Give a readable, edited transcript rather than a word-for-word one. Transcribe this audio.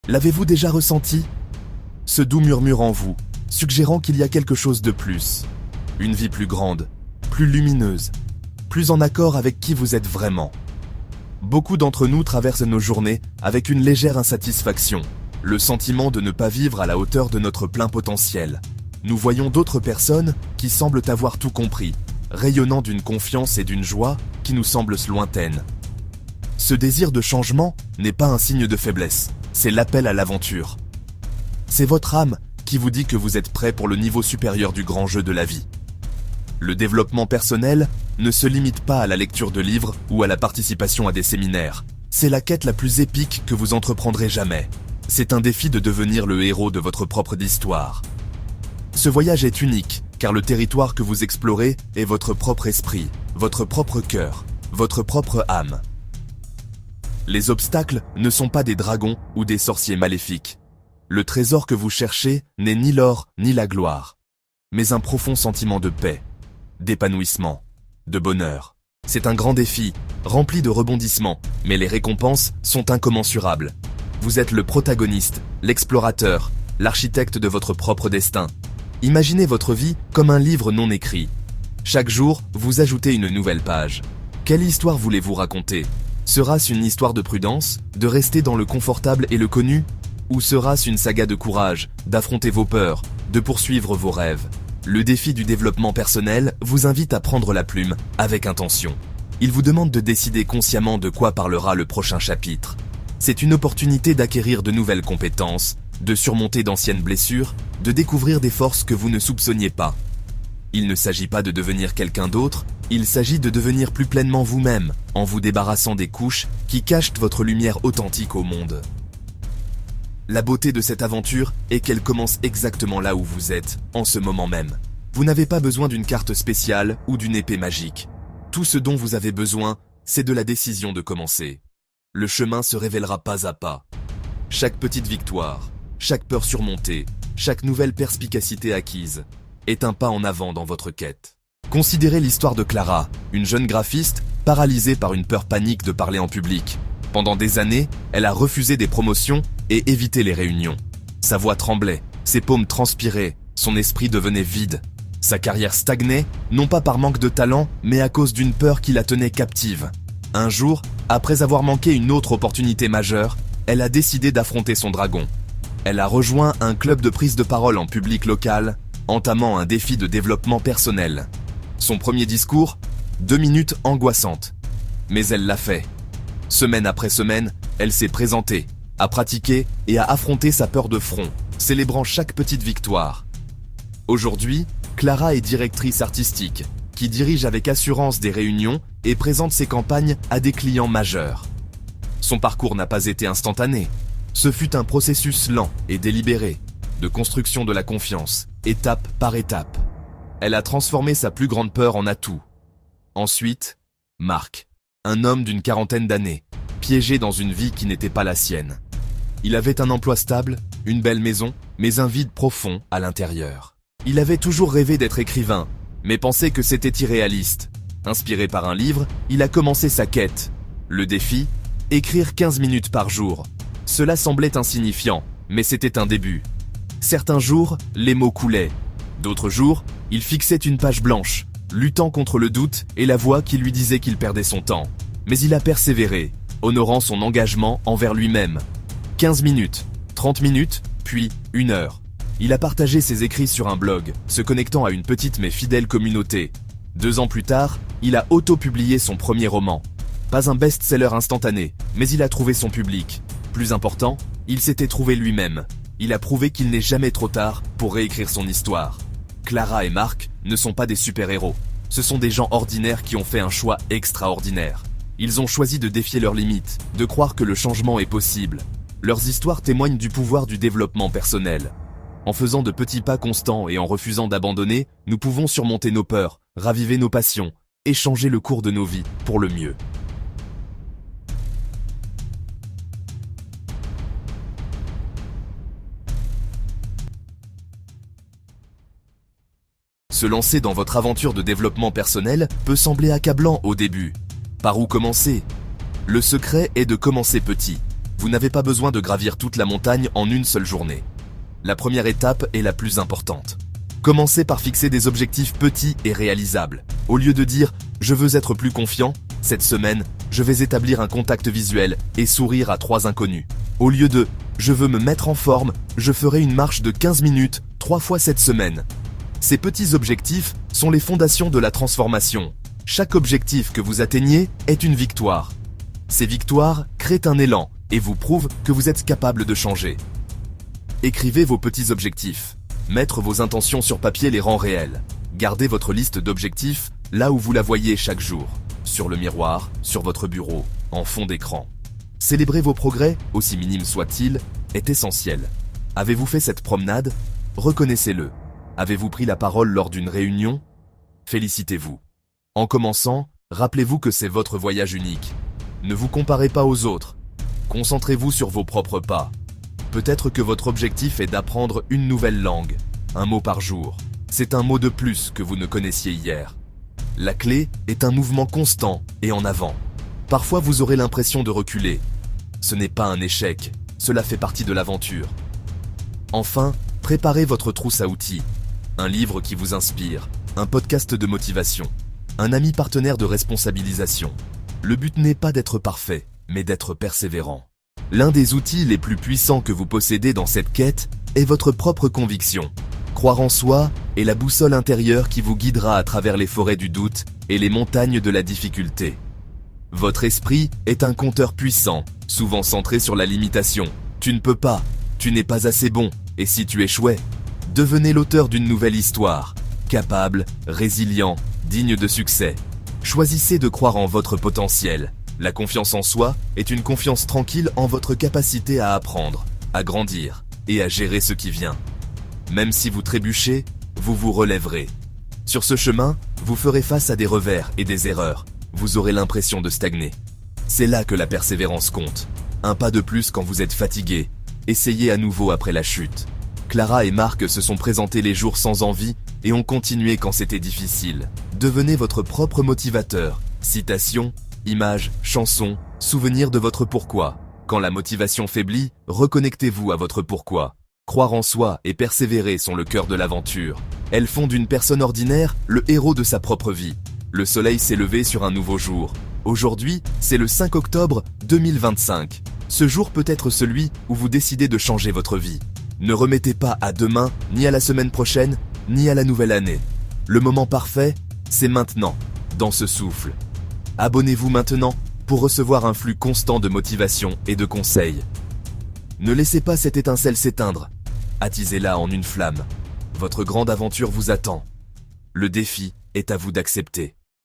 L'avez-vous déjà ressenti? Ce doux murmure en vous, suggérant qu'il y a quelque chose de plus. Une vie plus grande, plus lumineuse, plus en accord avec qui vous êtes vraiment. Beaucoup d'entre nous traversent nos journées avec une légère insatisfaction, le sentiment de ne pas vivre à la hauteur de notre plein potentiel. Nous voyons d'autres personnes qui semblent avoir tout compris, rayonnant d'une confiance et d'une joie qui nous semblent lointaines. Ce désir de changement n'est pas un signe de faiblesse, c'est l'appel à l'aventure. C'est votre âme qui vous dit que vous êtes prêt pour le niveau supérieur du grand jeu de la vie. Le développement personnel ne se limite pas à la lecture de livres ou à la participation à des séminaires. C'est la quête la plus épique que vous entreprendrez jamais. C'est un défi de devenir le héros de votre propre histoire. Ce voyage est unique, car le territoire que vous explorez est votre propre esprit, votre propre cœur, votre propre âme. Les obstacles ne sont pas des dragons ou des sorciers maléfiques. Le trésor que vous cherchez n'est ni l'or ni la gloire, mais un profond sentiment de paix, d'épanouissement, de bonheur. C'est un grand défi, rempli de rebondissements, mais les récompenses sont incommensurables. Vous êtes le protagoniste, l'explorateur, l'architecte de votre propre destin. Imaginez votre vie comme un livre non écrit. Chaque jour, vous ajoutez une nouvelle page. Quelle histoire voulez-vous raconter? Sera-ce une histoire de prudence, de rester dans le confortable et le connu? Ou sera-ce une saga de courage, d'affronter vos peurs, de poursuivre vos rêves? Le défi du développement personnel vous invite à prendre la plume avec intention. Il vous demande de décider consciemment de quoi parlera le prochain chapitre. C'est une opportunité d'acquérir de nouvelles compétences, de surmonter d'anciennes blessures, de découvrir des forces que vous ne soupçonniez pas. Il ne s'agit pas de devenir quelqu'un d'autre, il s'agit de devenir plus pleinement vous-même, en vous débarrassant des couches qui cachent votre lumière authentique au monde. La beauté de cette aventure est qu'elle commence exactement là où vous êtes, en ce moment même. Vous n'avez pas besoin d'une carte spéciale ou d'une épée magique. Tout ce dont vous avez besoin, c'est de la décision de commencer. Le chemin se révélera pas à pas. Chaque petite victoire, chaque peur surmontée, chaque nouvelle perspicacité acquise, est un pas en avant dans votre quête. Considérez l'histoire de Clara, une jeune graphiste paralysée par une peur panique de parler en public. Pendant des années, elle a refusé des promotions et évité les réunions. Sa voix tremblait, ses paumes transpiraient, son esprit devenait vide. Sa carrière stagnait, non pas par manque de talent, mais à cause d'une peur qui la tenait captive. Un jour, après avoir manqué une autre opportunité majeure, elle a décidé d'affronter son dragon. Elle a rejoint un club de prise de parole en public local, entamant un défi de développement personnel. Son premier discours, 2 minutes angoissantes. Mais elle l'a fait. Semaine après semaine, elle s'est présentée, a pratiqué et a affronté sa peur de front, célébrant chaque petite victoire. Aujourd'hui, Clara est directrice artistique, qui dirige avec assurance des réunions et présente ses campagnes à des clients majeurs. Son parcours n'a pas été instantané. Ce fut un processus lent et délibéré, de construction de la confiance, étape par étape. Elle a transformé sa plus grande peur en atout. Ensuite, Marc, un homme d'une quarantaine d'années, piégé dans une vie qui n'était pas la sienne. Il avait un emploi stable, une belle maison, mais un vide profond à l'intérieur. Il avait toujours rêvé d'être écrivain, mais pensait que c'était irréaliste. Inspiré par un livre, il a commencé sa quête. Le défi, écrire 15 minutes par jour. Cela semblait insignifiant, mais c'était un début. Certains jours, les mots coulaient. D'autres jours, il fixait une page blanche, luttant contre le doute et la voix qui lui disait qu'il perdait son temps. Mais il a persévéré, honorant son engagement envers lui-même. 15 minutes, 30 minutes, puis 1 heure. Il a partagé ses écrits sur un blog, se connectant à une petite mais fidèle communauté. 2 ans plus tard, il a auto-publié son premier roman. Pas un best-seller instantané, mais il a trouvé son public. Plus important, il s'était trouvé lui-même. Il a prouvé qu'il n'est jamais trop tard pour réécrire son histoire. Clara et Marc ne sont pas des super-héros. Ce sont des gens ordinaires qui ont fait un choix extraordinaire. Ils ont choisi de défier leurs limites, de croire que le changement est possible. Leurs histoires témoignent du pouvoir du développement personnel. En faisant de petits pas constants et en refusant d'abandonner, nous pouvons surmonter nos peurs, raviver nos passions et changer le cours de nos vies pour le mieux. Se lancer dans votre aventure de développement personnel peut sembler accablant au début. Par où commencer? Le secret est de commencer petit. Vous n'avez pas besoin de gravir toute la montagne en une seule journée. La première étape est la plus importante. Commencez par fixer des objectifs petits et réalisables. Au lieu de dire « je veux être plus confiant », cette semaine, je vais établir un contact visuel et sourire à 3 inconnus. Au lieu de « je veux me mettre en forme », je ferai une marche de 15 minutes 3 fois cette semaine. Ces petits objectifs sont les fondations de la transformation. Chaque objectif que vous atteignez est une victoire. Ces victoires créent un élan et vous prouvent que vous êtes capable de changer. Écrivez vos petits objectifs. Mettre vos intentions sur papier les rend réels. Gardez votre liste d'objectifs là où vous la voyez chaque jour. Sur le miroir, sur votre bureau, en fond d'écran. Célébrer vos progrès, aussi minimes soient-ils, est essentiel. Avez-vous fait cette promenade? Reconnaissez-le. Avez-vous pris la parole lors d'une réunion? Félicitez-vous. En commençant, rappelez-vous que c'est votre voyage unique. Ne vous comparez pas aux autres. Concentrez-vous sur vos propres pas. Peut-être que votre objectif est d'apprendre une nouvelle langue, un mot par jour. C'est un mot de plus que vous ne connaissiez hier. La clé est un mouvement constant et en avant. Parfois vous aurez l'impression de reculer. Ce n'est pas un échec, cela fait partie de l'aventure. Enfin, préparez votre trousse à outils. Un livre qui vous inspire, un podcast de motivation, un ami partenaire de responsabilisation. Le but n'est pas d'être parfait, mais d'être persévérant. L'un des outils les plus puissants que vous possédez dans cette quête est votre propre conviction. Croire en soi est la boussole intérieure qui vous guidera à travers les forêts du doute et les montagnes de la difficulté. Votre esprit est un compteur puissant, souvent centré sur la limitation. Tu ne peux pas, tu n'es pas assez bon, et si tu échouais? Devenez l'auteur d'une nouvelle histoire, capable, résilient, digne de succès. Choisissez de croire en votre potentiel. La confiance en soi est une confiance tranquille en votre capacité à apprendre, à grandir et à gérer ce qui vient. Même si vous trébuchez, vous vous relèverez. Sur ce chemin, vous ferez face à des revers et des erreurs. Vous aurez l'impression de stagner. C'est là que la persévérance compte. Un pas de plus quand vous êtes fatigué. Essayez à nouveau après la chute. Clara et Marc se sont présentés les jours sans envie et ont continué quand c'était difficile. Devenez votre propre motivateur. Citations, images, chansons, souvenirs de votre pourquoi. Quand la motivation faiblit, reconnectez-vous à votre pourquoi. Croire en soi et persévérer sont le cœur de l'aventure. Elles font d'une personne ordinaire le héros de sa propre vie. Le soleil s'est levé sur un nouveau jour. Aujourd'hui, c'est le 5 octobre 2025. Ce jour peut être celui où vous décidez de changer votre vie. Ne remettez pas à demain, ni à la semaine prochaine, ni à la nouvelle année. Le moment parfait, c'est maintenant, dans ce souffle. Abonnez-vous maintenant pour recevoir un flux constant de motivation et de conseils. Ne laissez pas cette étincelle s'éteindre. Attisez-la en une flamme. Votre grande aventure vous attend. Le défi est à vous d'accepter.